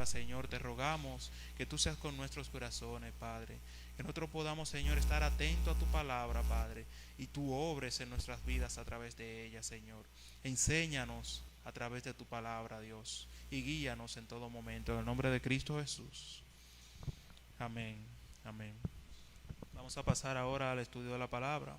Señor, te rogamos que tú seas con nuestros corazones, Padre. Que nosotros podamos, Señor, estar atentos a tu palabra, Padre, y tú obres en nuestras vidas a través de ella, Señor. Enséñanos a través de tu palabra, Dios, y guíanos en todo momento. En el nombre de Cristo Jesús. Amén. Amén. Vamos a pasar ahora al estudio de la palabra.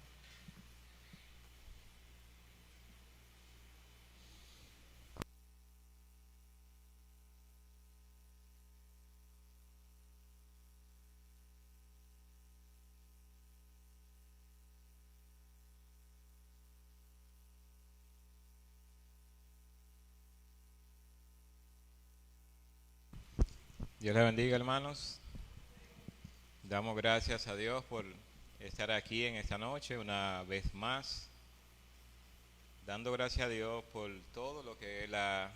Dios les bendiga, hermanos. Damos gracias a Dios por estar aquí en esta noche una vez más, dando gracias a Dios por todo lo que Él ha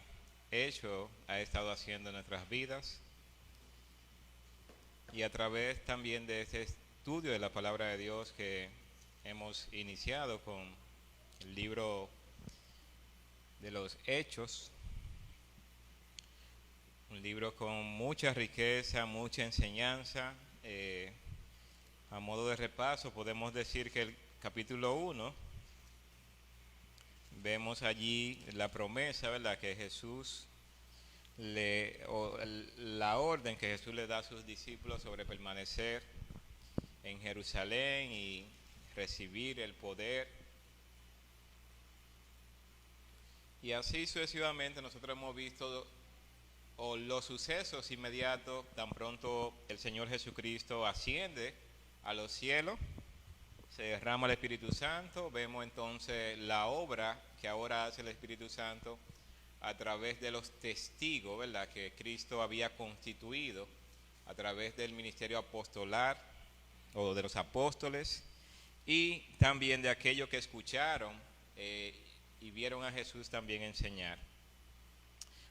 hecho, ha estado haciendo en nuestras vidas, y a través también de este estudio de la palabra de Dios que hemos iniciado con el libro de los Hechos, un libro con mucha riqueza, mucha enseñanza. A modo de repaso, podemos decir que el capítulo 1, vemos allí la promesa, ¿verdad?, que Jesús la orden que Jesús le da a sus discípulos sobre permanecer en Jerusalén y recibir el poder. Y así sucesivamente nosotros hemos visto los sucesos inmediatos, tan pronto el Señor Jesucristo asciende a los cielos, se derrama el Espíritu Santo. Vemos entonces la obra que ahora hace el Espíritu Santo a través de los testigos, ¿verdad?, que Cristo había constituido a través del ministerio apostolar o de los apóstoles, y también de aquellos que escucharon y vieron a Jesús también enseñar.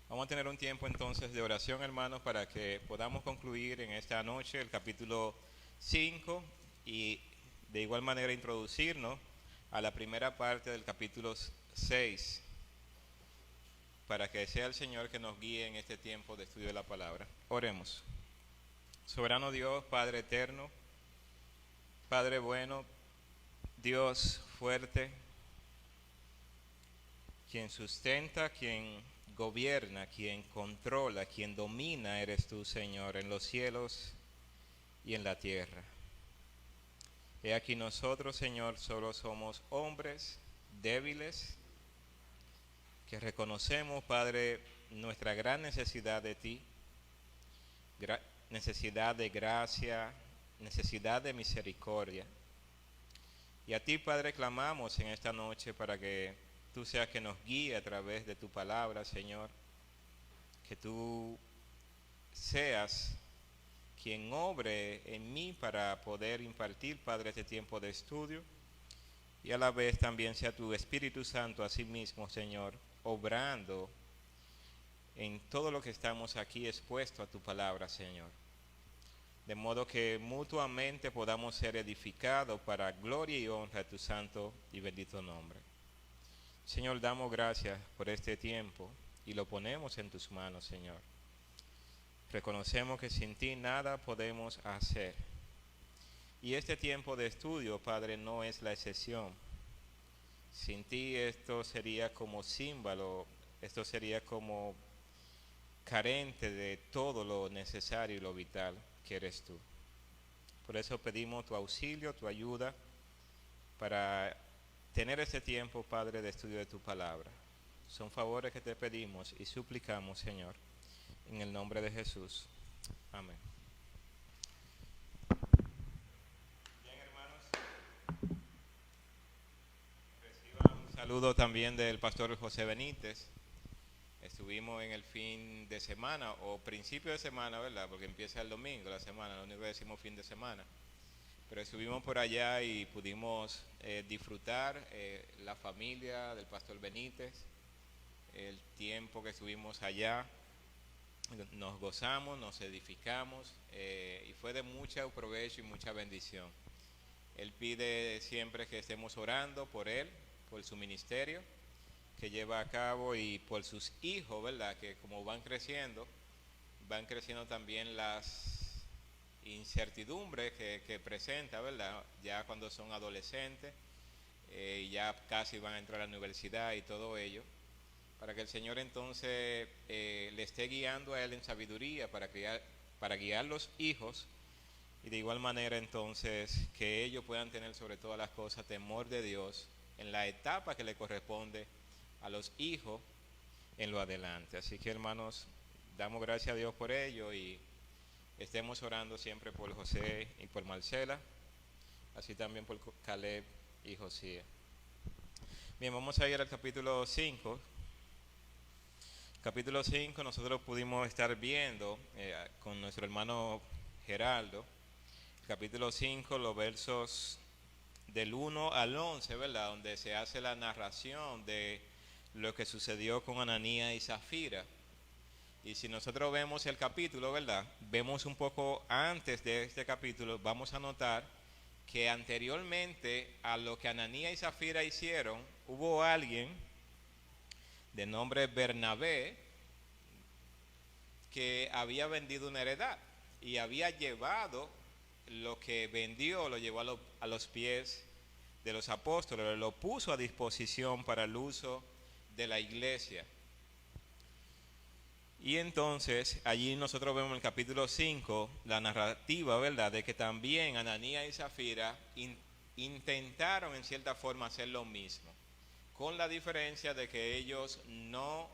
Vamos a tener un tiempo entonces de oración, hermanos, para que podamos concluir en esta noche el capítulo 5 y de igual manera introducirnos a la primera parte del capítulo 6, para que sea el Señor que nos guíe en este tiempo de estudio de la palabra. Oremos. Soberano Dios, Padre eterno, Padre bueno, Dios fuerte, quien sustenta, quien gobierna, quien controla, quien domina, eres tú, Señor, en los cielos y en la tierra. He aquí nosotros, Señor, solo somos hombres débiles, que reconocemos, Padre, nuestra gran necesidad de ti, necesidad de gracia, necesidad de misericordia. Y a ti, Padre, clamamos en esta noche para que tú seas que nos guíe a través de tu palabra, Señor. Que tú seas quien obre en mí para poder impartir, Padre, este tiempo de estudio. Y a la vez también sea tu Espíritu Santo, así mismo, Señor, obrando en todo lo que estamos aquí expuesto a tu palabra, Señor. De modo que mutuamente podamos ser edificados para gloria y honra de tu santo y bendito nombre. Señor, damos gracias por este tiempo y lo ponemos en tus manos, Señor. Reconocemos que sin ti nada podemos hacer. Y este tiempo de estudio, Padre, no es la excepción. Sin ti esto sería como símbolo, esto sería como carente de todo lo necesario y lo vital que eres tú. Por eso pedimos tu auxilio, tu ayuda, para tener este tiempo, Padre, de estudio de tu palabra. Son favores que te pedimos y suplicamos, Señor, en el nombre de Jesús. Amén. Bien, hermanos, reciban un saludo también del pastor José Benítez. Estuvimos en el fin de semana, o principio de semana, ¿verdad?, porque empieza el domingo la semana, lo único que decimos fin de semana. Pero estuvimos por allá y pudimos disfrutar la familia del pastor Benítez, el tiempo que estuvimos allá. Nos gozamos, nos edificamos y fue de mucho provecho y mucha bendición. Él pide siempre que estemos orando por él, por su ministerio que lleva a cabo y por sus hijos, ¿verdad?, que como van creciendo, van creciendo también las incertidumbres que presenta, ¿verdad? Ya cuando son adolescentes, ya casi van a entrar a la universidad y todo ello, para que el Señor entonces le esté guiando a él en sabiduría para guiar los hijos, y de igual manera entonces que ellos puedan tener sobre todas las cosas temor de Dios en la etapa que le corresponde a los hijos en lo adelante. Así que, hermanos, damos gracias a Dios por ello y estemos orando siempre por José y por Marcela, así también por Caleb y Josías. Bien, vamos a ir al capítulo 5. Capítulo 5 nosotros pudimos estar viendo con nuestro hermano Geraldo. Capítulo 5, los versos del 1 al 11, ¿verdad? Donde se hace la narración de lo que sucedió con Ananías y Zafira. Y si nosotros vemos el capítulo, ¿verdad? Vemos un poco antes de este capítulo, vamos a notar que anteriormente a lo que Ananías y Zafira hicieron, hubo alguien de nombre Bernabé que había vendido una heredad y había llevado lo que vendió, lo llevó a los pies de los apóstoles, lo puso a disposición para el uso de la iglesia. Y entonces allí nosotros vemos en el capítulo 5 la narrativa, ¿verdad?, de que también Ananías y Zafira intentaron en cierta forma hacer lo mismo, con la diferencia de que ellos no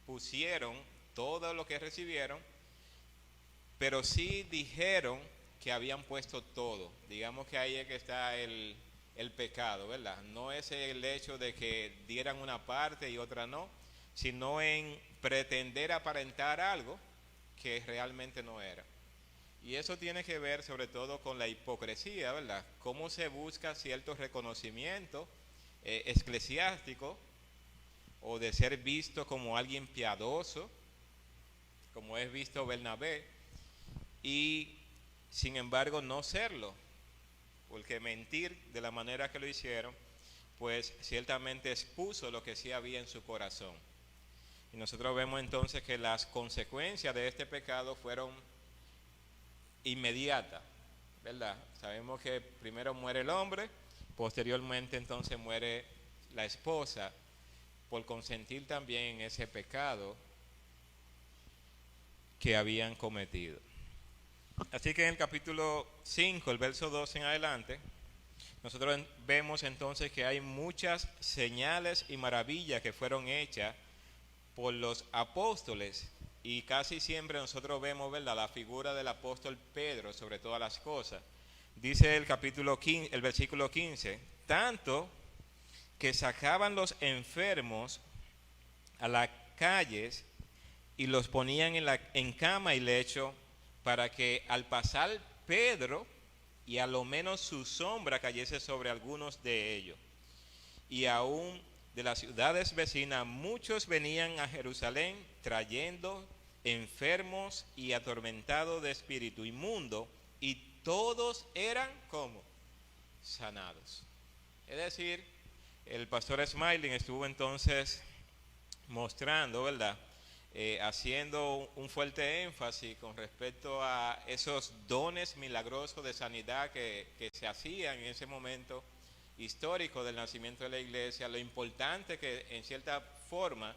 pusieron todo lo que recibieron, pero sí dijeron que habían puesto todo. Digamos que ahí es que está el pecado, ¿verdad? No es el hecho de que dieran una parte y otra no, sino en pretender aparentar algo que realmente no era. Y eso tiene que ver sobre todo con la hipocresía, ¿verdad? Cómo se busca cierto reconocimiento eclesiástico o de ser visto como alguien piadoso, como es visto Bernabé, y sin embargo no serlo, porque mentir de la manera que lo hicieron, pues ciertamente expuso lo que sí había en su corazón. Y nosotros vemos entonces que las consecuencias de este pecado fueron inmediatas, ¿verdad? Sabemos que primero muere el hombre, posteriormente entonces muere la esposa por consentir también en ese pecado que habían cometido. Así que en el capítulo 5, el verso 2 en adelante, nosotros vemos entonces que hay muchas señales y maravillas que fueron hechas por los apóstoles, y casi siempre nosotros vemos, ¿verdad?, la figura del apóstol Pedro sobre todas las cosas. Dice el capítulo 15, el versículo 15, tanto que sacaban los enfermos a las calles y los ponían en cama y lecho, para que al pasar Pedro y a lo menos su sombra cayese sobre algunos de ellos. Y aún de las ciudades vecinas muchos venían a Jerusalén trayendo enfermos y atormentados de espíritu inmundo, y todos eran como sanados. Es decir, el pastor Smiling estuvo entonces mostrando, ¿verdad?, haciendo un fuerte énfasis con respecto a esos dones milagrosos de sanidad que se hacían en ese momento histórico del nacimiento de la iglesia, lo importante que en cierta forma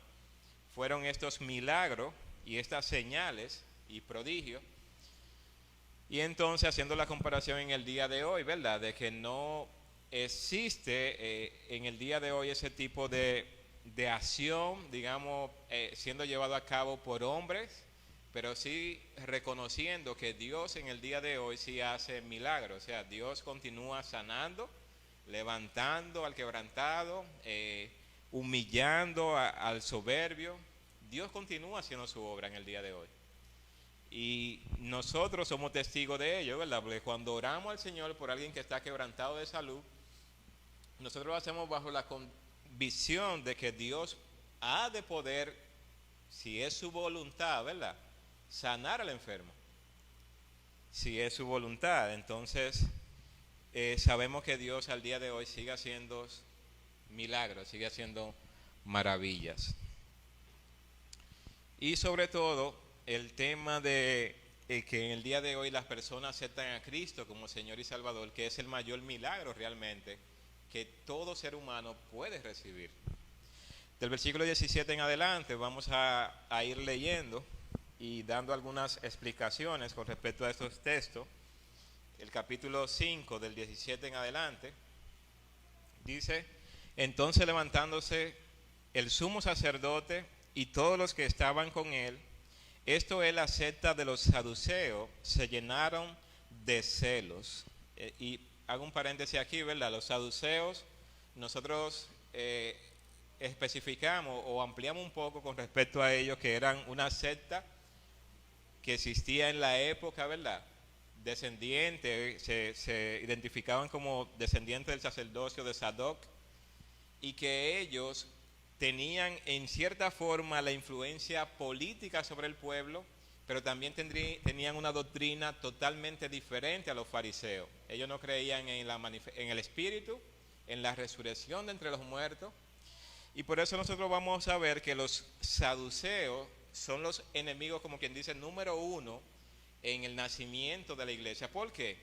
fueron estos milagros y estas señales y prodigios. Y entonces haciendo la comparación en el día de hoy, ¿verdad?, de que no existe en el día de hoy ese tipo de acción, digamos, siendo llevado a cabo por hombres, pero sí reconociendo que Dios en el día de hoy sí hace milagros. O sea, Dios continúa sanando, levantando al quebrantado, humillando al soberbio. Dios continúa haciendo su obra en el día de hoy. Y nosotros somos testigos de ello, ¿verdad? Porque cuando oramos al Señor por alguien que está quebrantado de salud, nosotros lo hacemos bajo la convicción de que Dios ha de poder, si es su voluntad, ¿verdad?, sanar al enfermo. Si es su voluntad, entonces sabemos que Dios al día de hoy sigue haciendo milagros, sigue haciendo maravillas. Y sobre todo, el tema de que en el día de hoy las personas aceptan a Cristo como Señor y Salvador, que es el mayor milagro realmente que todo ser humano puede recibir. Del versículo 17 en adelante vamos a ir leyendo y dando algunas explicaciones con respecto a estos textos. El capítulo 5 del 17 en adelante dice: entonces levantándose el sumo sacerdote y todos los que estaban con él, esto es la secta de los saduceos, se llenaron de celos. Y hago un paréntesis aquí, ¿verdad? Los saduceos, nosotros especificamos o ampliamos un poco con respecto a ellos, que eran una secta que existía en la época, ¿verdad? Descendientes, se identificaban como descendientes del sacerdocio de Sadoc, y que ellos tenían en cierta forma la influencia política sobre el pueblo, pero también tenían una doctrina totalmente diferente a los fariseos. Ellos no creían en el Espíritu, en la resurrección de entre los muertos, y por eso nosotros vamos a ver que los saduceos son los enemigos, como quien dice, número uno en el nacimiento de la iglesia. ¿Por qué?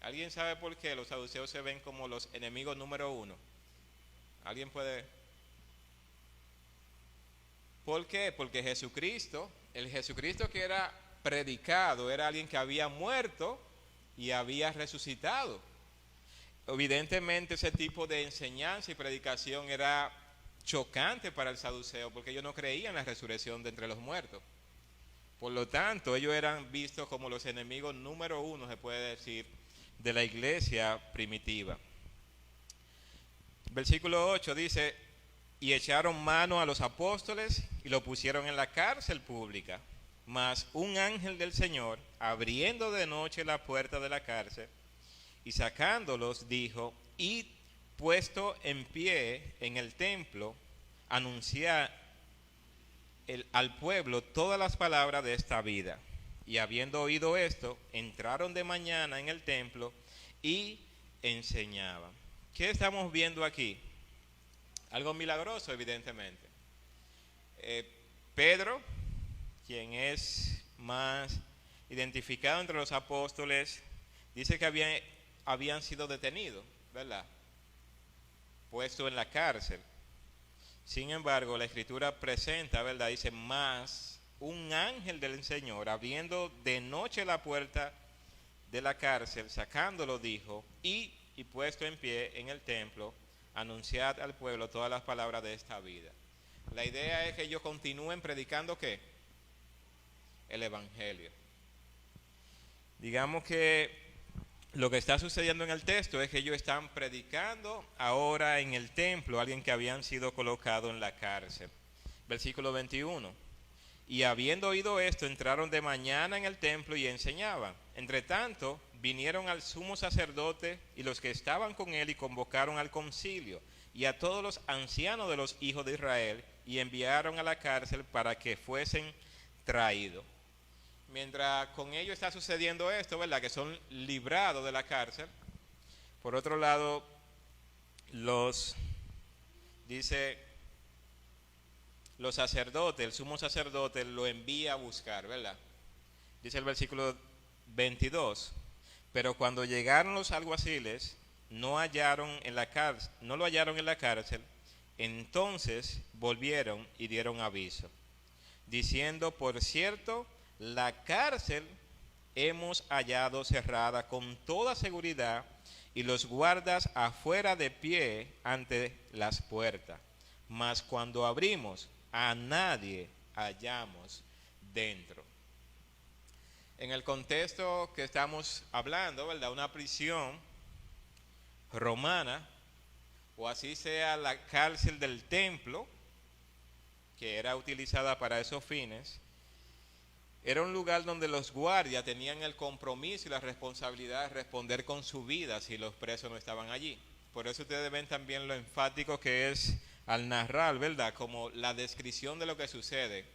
¿Alguien sabe por qué los saduceos se ven como los enemigos número uno? ¿Alguien puede? ¿Por qué? Porque Jesucristo, el Jesucristo que era predicado, era alguien que había muerto y había resucitado. Evidentemente ese tipo de enseñanza y predicación era chocante para el saduceo, porque ellos no creían en la resurrección de entre los muertos. Por lo tanto, ellos eran vistos como los enemigos número uno, se puede decir, de la iglesia primitiva. Versículo 8 dice: y echaron mano a los apóstoles y lo pusieron en la cárcel pública. Mas un ángel del Señor, abriendo de noche la puerta de la cárcel y sacándolos, dijo: id puesto en pie en el templo, anunciar al pueblo todas las palabras de esta vida. Y habiendo oído esto, entraron de mañana en el templo y enseñaban. ¿Qué estamos viendo aquí? Algo milagroso, evidentemente. Pedro, quien es más identificado entre los apóstoles, dice que habían sido detenidos, ¿verdad? Puesto en la cárcel. Sin embargo, la Escritura presenta, ¿verdad? Dice: más un ángel del Señor, abriendo de noche la puerta de la cárcel, sacándolo, dijo: y puesto en pie en el templo, anunciad al pueblo todas las palabras de esta vida. La idea es que ellos continúen predicando ¿qué? El Evangelio. Digamos que lo que está sucediendo en el texto es que ellos están predicando ahora en el templo a alguien que habían sido colocado en la cárcel. Versículo 21. Y habiendo oído esto, entraron de mañana en el templo y enseñaban. Entre tanto, vinieron al sumo sacerdote y los que estaban con él y convocaron al concilio y a todos los ancianos de los hijos de Israel y enviaron a la cárcel para que fuesen traídos. Mientras con ellos está sucediendo esto, ¿verdad? Que son librados de la cárcel. Por otro lado, los sacerdotes, el sumo sacerdote lo envía a buscar, ¿verdad? Dice el versículo 22. Pero cuando llegaron los alguaciles, no lo hallaron en la cárcel, entonces volvieron y dieron aviso, diciendo: por cierto, la cárcel hemos hallado cerrada con toda seguridad y los guardas afuera de pie ante las puertas. Mas cuando abrimos, a nadie hallamos dentro. En el contexto que estamos hablando, ¿verdad? Una prisión romana, o así sea la cárcel del templo, que era utilizada para esos fines, era un lugar donde los guardias tenían el compromiso y la responsabilidad de responder con su vida si los presos no estaban allí. Por eso ustedes ven también lo enfático que es al narrar, ¿verdad? Como la descripción de lo que sucede.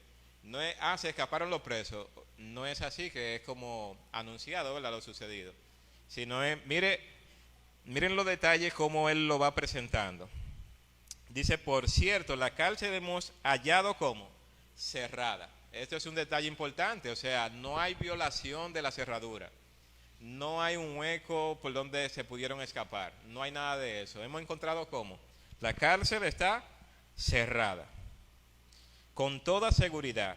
No es: se escaparon los presos. No es así, que es como anunciado, ¿verdad? Lo sucedido. Sino es, miren los detalles como él lo va presentando. Dice: por cierto, la cárcel hemos hallado como cerrada. Esto es un detalle importante, o sea, no hay violación de la cerradura. No hay un hueco por donde se pudieron escapar. No hay nada de eso. Hemos encontrado cómo. La cárcel está cerrada, con toda seguridad.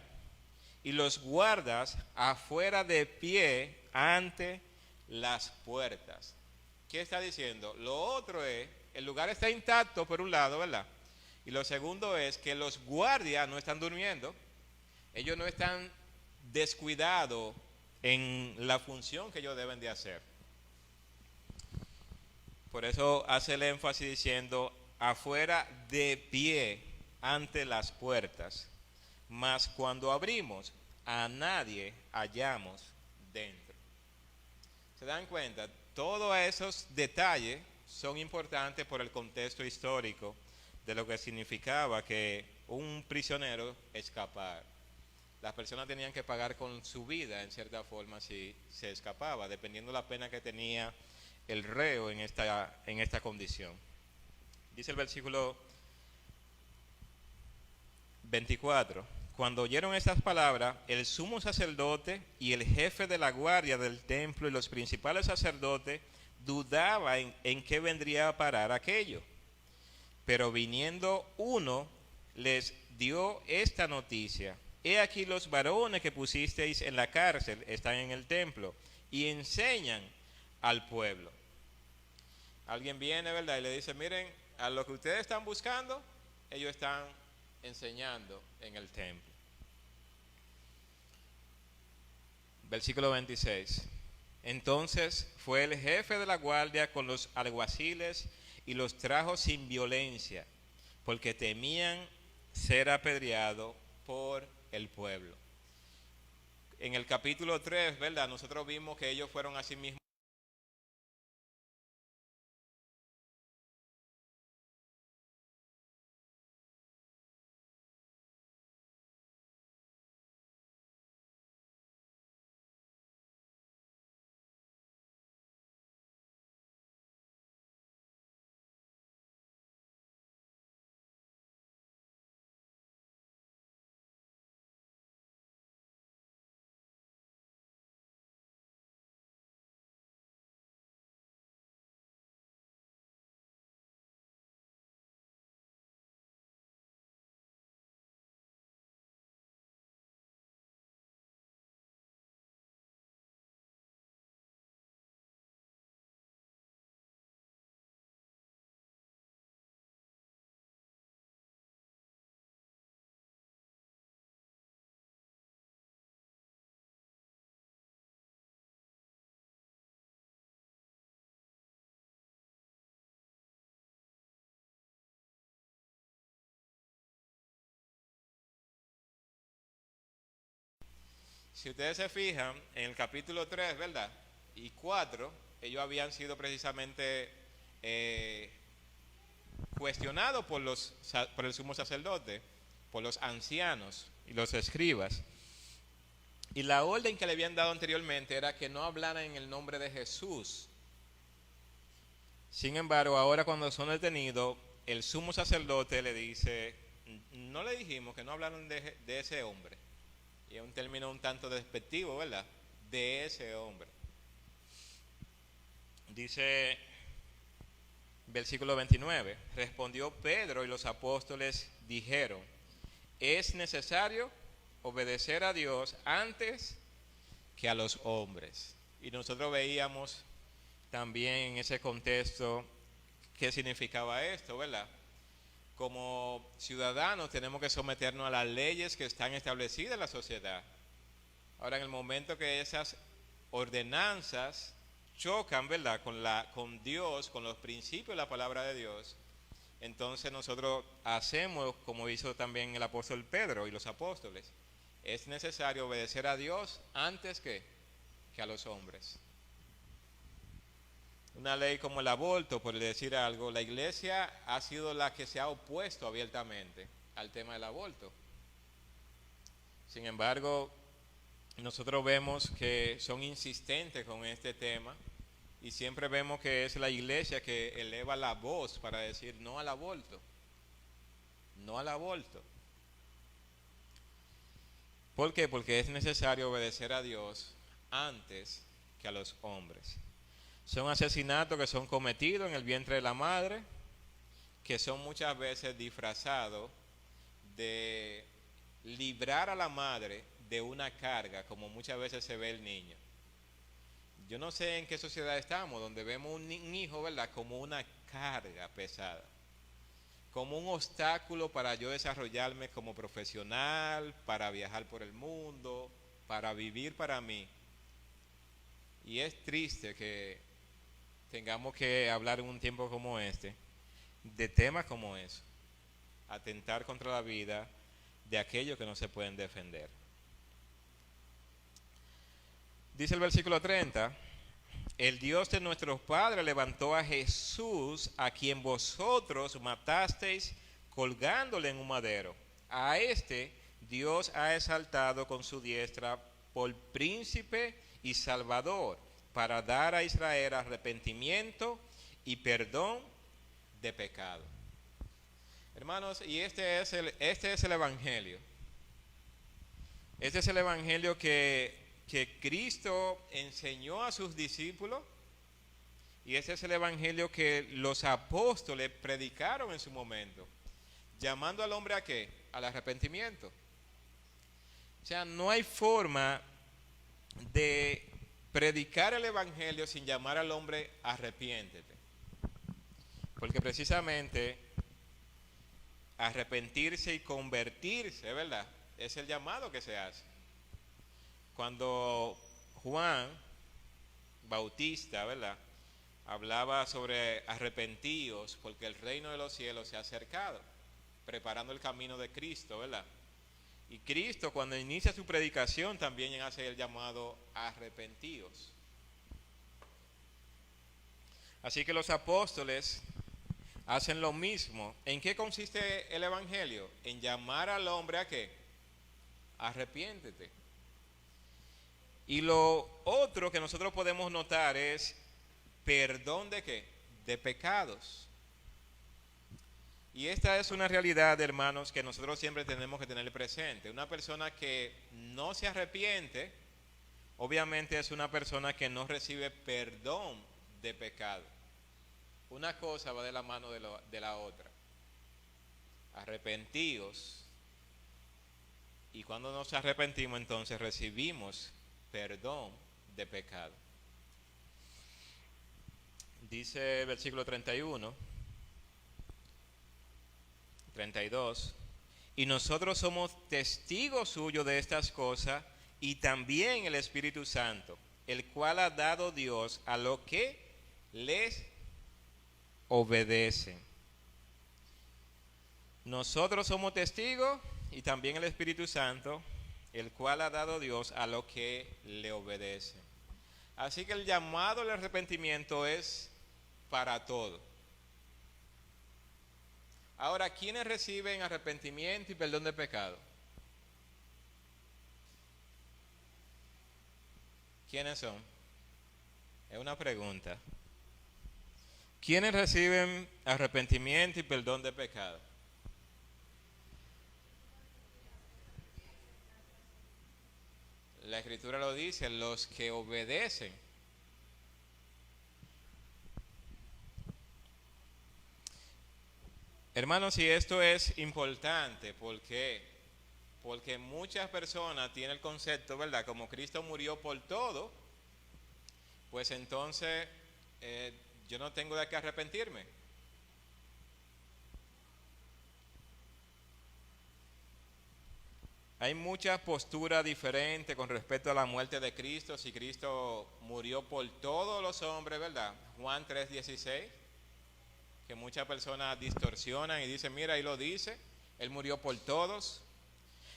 Y los guardas afuera de pie ante las puertas. ¿Qué está diciendo? Lo otro es, el lugar está intacto por un lado, ¿verdad? Y lo segundo es que los guardias no están durmiendo. Ellos no están descuidados en la función que ellos deben de hacer. Por eso hace el énfasis diciendo, afuera de pie ante las puertas, mas cuando abrimos, a nadie hallamos dentro. ¿Se dan cuenta? Todos esos detalles son importantes por el contexto histórico de lo que significaba que un prisionero escapara. Las personas tenían que pagar con su vida, en cierta forma, si se escapaba, dependiendo de la pena que tenía el reo en esta condición. Dice el versículo 24, cuando oyeron estas palabras, el sumo sacerdote y el jefe de la guardia del templo y los principales sacerdotes dudaban en qué vendría a parar aquello. Pero viniendo uno, les dio esta noticia: he aquí los varones que pusisteis en la cárcel están en el templo y enseñan al pueblo. Alguien viene, ¿verdad? Y le dice, miren, a lo que ustedes están buscando, ellos están enseñando en el templo. Versículo 26. Entonces fue el jefe de la guardia con los alguaciles y los trajo sin violencia, porque temían ser apedreados por el pueblo. En el capítulo 3, ¿verdad? Nosotros vimos que ellos fueron a sí mismos Si ustedes se fijan, en el capítulo 3, ¿verdad? Y 4, ellos habían sido precisamente cuestionados por el sumo sacerdote, por los ancianos y los escribas. Y la orden que le habían dado anteriormente era que no hablaran en el nombre de Jesús. Sin embargo, ahora cuando son detenidos, el sumo sacerdote le dice, no le dijimos que no hablaran de ese hombre. Y es un término un tanto despectivo, ¿verdad? De ese hombre. Dice, versículo 29, respondió Pedro y los apóstoles dijeron, es necesario obedecer a Dios antes que a los hombres. Y nosotros veíamos también en ese contexto qué significaba esto, ¿verdad? Como ciudadanos tenemos que someternos a las leyes que están establecidas en la sociedad. Ahora, en el momento que esas ordenanzas chocan, ¿verdad?, con Dios, con los principios de la palabra de Dios, entonces nosotros hacemos como hizo también el apóstol Pedro y los apóstoles. Es necesario obedecer a Dios antes que a los hombres. Una ley como el aborto, por decir algo, la iglesia ha sido la que se ha opuesto abiertamente al tema del aborto. Sin embargo, nosotros vemos que son insistentes con este tema y siempre vemos que es la iglesia que eleva la voz para decir no al aborto, no al aborto. ¿Por qué? Porque es necesario obedecer a Dios antes que a los hombres. Son asesinatos que son cometidos en el vientre de la madre, que son muchas veces disfrazados de librar a la madre de una carga, como muchas veces se ve el niño. Yo no sé en qué sociedad estamos, donde vemos un hijo, ¿verdad?, como una carga pesada, como un obstáculo para yo desarrollarme como profesional, para viajar por el mundo, para vivir para mí. Y es triste que tengamos que hablar en un tiempo como este de temas como eso, atentar contra la vida de aquellos que no se pueden defender. Dice el versículo 30, el Dios de nuestros padres levantó a Jesús, a quien vosotros matasteis colgándole en un madero. A este Dios ha exaltado con su diestra por príncipe y salvador, para dar a Israel arrepentimiento y perdón de pecado. Hermanos, y este es el Evangelio. Este es el Evangelio que Cristo enseñó a sus discípulos, y este es el Evangelio que los apóstoles predicaron en su momento, llamando al hombre ¿a qué? Al arrepentimiento. O sea, no hay forma de predicar el Evangelio sin llamar al hombre arrepiéntete, porque precisamente arrepentirse y convertirse, ¿verdad?, es el llamado que se hace. Cuando Juan Bautista, ¿verdad?, hablaba sobre arrepentíos porque el reino de los cielos se ha acercado, preparando el camino de Cristo, ¿verdad? Y Cristo, cuando inicia su predicación, también hace el llamado arrepentíos. Así que los apóstoles hacen lo mismo. ¿En qué consiste el Evangelio? En llamar al hombre ¿a qué? Arrepiéntete. Y lo otro que nosotros podemos notar es perdón de qué? De pecados. Y esta es una realidad, hermanos, que nosotros siempre tenemos que tener presente. Una persona que no se arrepiente, obviamente es una persona que no recibe perdón de pecado. Una cosa va de la mano de la otra. Arrepentíos. Y cuando nos arrepentimos, entonces recibimos perdón de pecado. Dice el versículo 31, 32, y nosotros somos testigos suyos de estas cosas, y también el Espíritu Santo, el cual ha dado Dios a los que les obedecen. Nosotros somos testigos y también el Espíritu Santo, el cual ha dado Dios a los que le obedecen. Así que el llamado al arrepentimiento es para todo. Ahora, ¿quiénes reciben arrepentimiento y perdón de pecado? ¿Quiénes son? Es una pregunta. ¿Quiénes reciben arrepentimiento y perdón de pecado? La Escritura lo dice, los que obedecen. Hermanos, y esto es importante porque muchas personas tienen el concepto, ¿verdad? Como Cristo murió por todo, pues entonces yo no tengo de qué arrepentirme. Hay muchas posturas diferentes con respecto a la muerte de Cristo, si Cristo murió por todos los hombres, ¿verdad? Juan 3:16, que muchas personas distorsionan y dicen, mira, ahí lo dice, Él murió por todos.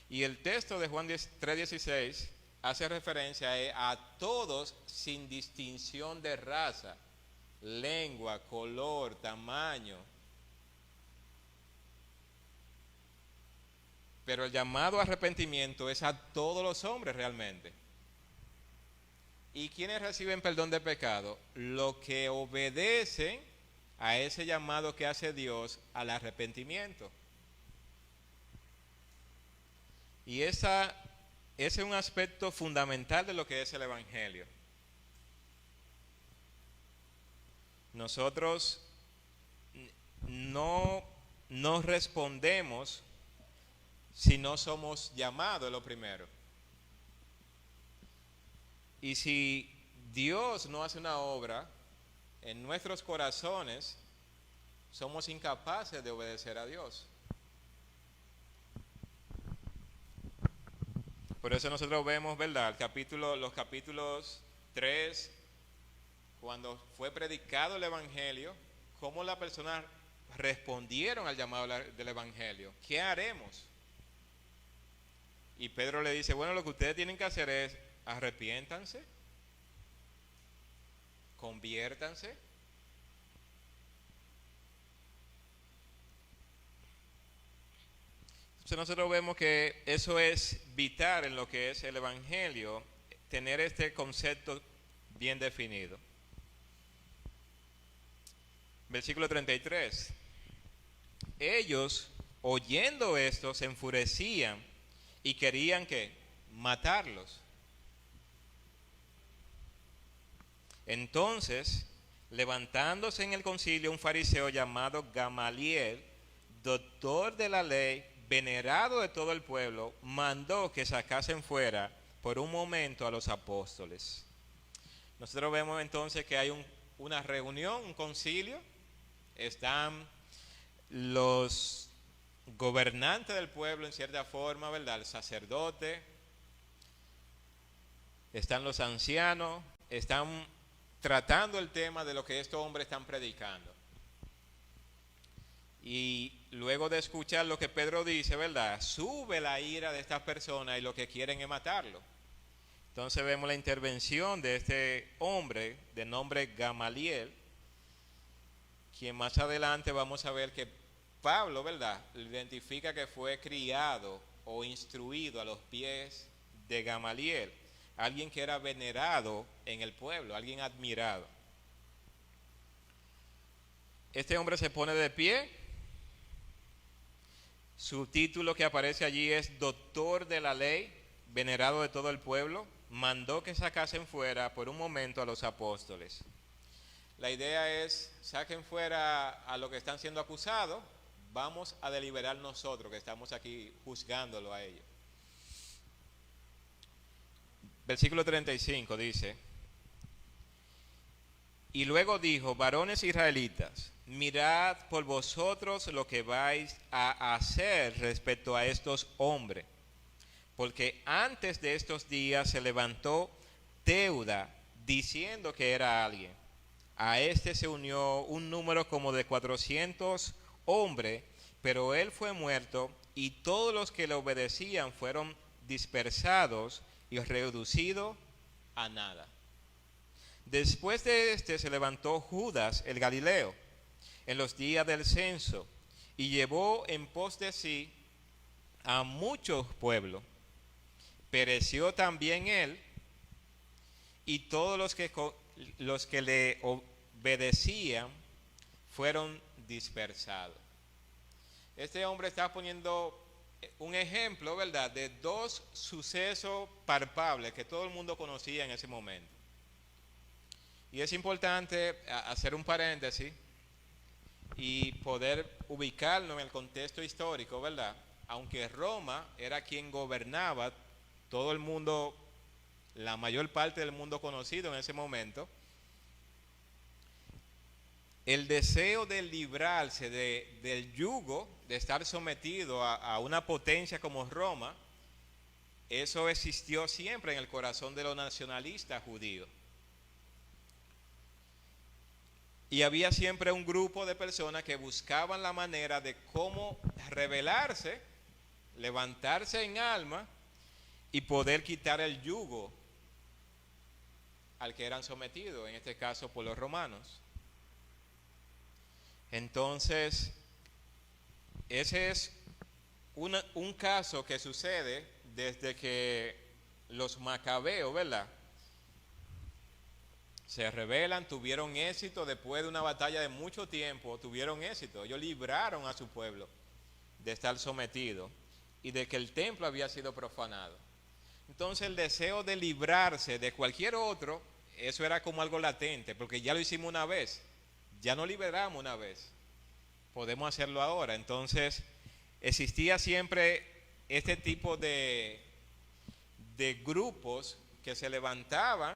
Y el texto de Juan 3:16 hace referencia a todos sin distinción de raza, lengua, color, tamaño. Pero el llamado a arrepentimiento es a todos los hombres realmente. ¿Y quiénes reciben perdón de pecado? Los que obedecen a ese llamado que hace Dios al arrepentimiento. Y esa ese es un aspecto fundamental de lo que es el Evangelio. Nosotros no respondemos si no somos llamados, lo primero. Y si Dios no hace una obra en nuestros corazones, somos incapaces de obedecer a Dios. Por eso nosotros vemos, ¿verdad? Los capítulos 3, cuando fue predicado el Evangelio, cómo las personas respondieron al llamado del Evangelio. ¿Qué haremos? Y Pedro le dice, bueno, lo que ustedes tienen que hacer es arrepiéntanse, conviértanse. Entonces nosotros vemos que eso es vital en lo que es el Evangelio, tener este concepto bien definido. Versículo 33. Ellos, oyendo esto, se enfurecían y querían que matarlos. Entonces, levantándose en el concilio un fariseo llamado Gamaliel, doctor de la ley, venerado de todo el pueblo, mandó que sacasen fuera por un momento a los apóstoles. Nosotros vemos entonces que hay una reunión, un concilio. Están los gobernantes del pueblo en cierta forma, ¿verdad? El sacerdote, están los ancianos, están tratando el tema de lo que estos hombres están predicando. Y luego de escuchar lo que Pedro dice, ¿verdad? Sube la ira de estas personas y lo que quieren es matarlo. Entonces vemos la intervención de este hombre de nombre Gamaliel, quien más adelante vamos a ver que Pablo, ¿verdad?, identifica que fue criado o instruido a los pies de Gamaliel, alguien que era venerado en el pueblo, alguien admirado. Este hombre se pone de pie, su título que aparece allí es doctor de la ley, venerado de todo el pueblo, mandó que sacasen fuera por un momento a los apóstoles. La idea es, saquen fuera a los que están siendo acusados, vamos a deliberar nosotros que estamos aquí juzgándolo a ellos. Versículo 35 dice, y luego dijo, varones israelitas, mirad por vosotros lo que vais a hacer respecto a estos hombres, porque antes de estos días se levantó Teuda diciendo que era alguien. A este se unió un número como de 400 hombres, pero él fue muerto y todos los que le obedecían fueron dispersados y reducidos a nada. Después de este se levantó Judas el Galileo en los días del censo y llevó en pos de sí a muchos pueblos. Pereció también él y todos los que le obedecían fueron dispersados. Este hombre está poniendo un ejemplo, ¿verdad?, de dos sucesos palpables que todo el mundo conocía en ese momento. Y es importante hacer un paréntesis y poder ubicarnos en el contexto histórico, ¿verdad? Aunque Roma era quien gobernaba todo el mundo, la mayor parte del mundo conocido en ese momento, el deseo de librarse del yugo, de estar sometido a una potencia como Roma, eso existió siempre en el corazón de los nacionalistas judíos. Y había siempre un grupo de personas que buscaban la manera de cómo rebelarse, levantarse en alma y poder quitar el yugo al que eran sometidos, en este caso por los romanos. Entonces, ese es un caso que sucede desde que los macabeos, ¿verdad?, se rebelan, tuvieron éxito, después de una batalla de mucho tiempo, tuvieron éxito. Ellos libraron a su pueblo de estar sometido y de que el templo había sido profanado. Entonces el deseo de librarse de cualquier otro, eso era como algo latente, porque ya lo hicimos una vez, ya nos liberamos una vez, podemos hacerlo ahora. Entonces existía siempre este tipo de grupos que se levantaban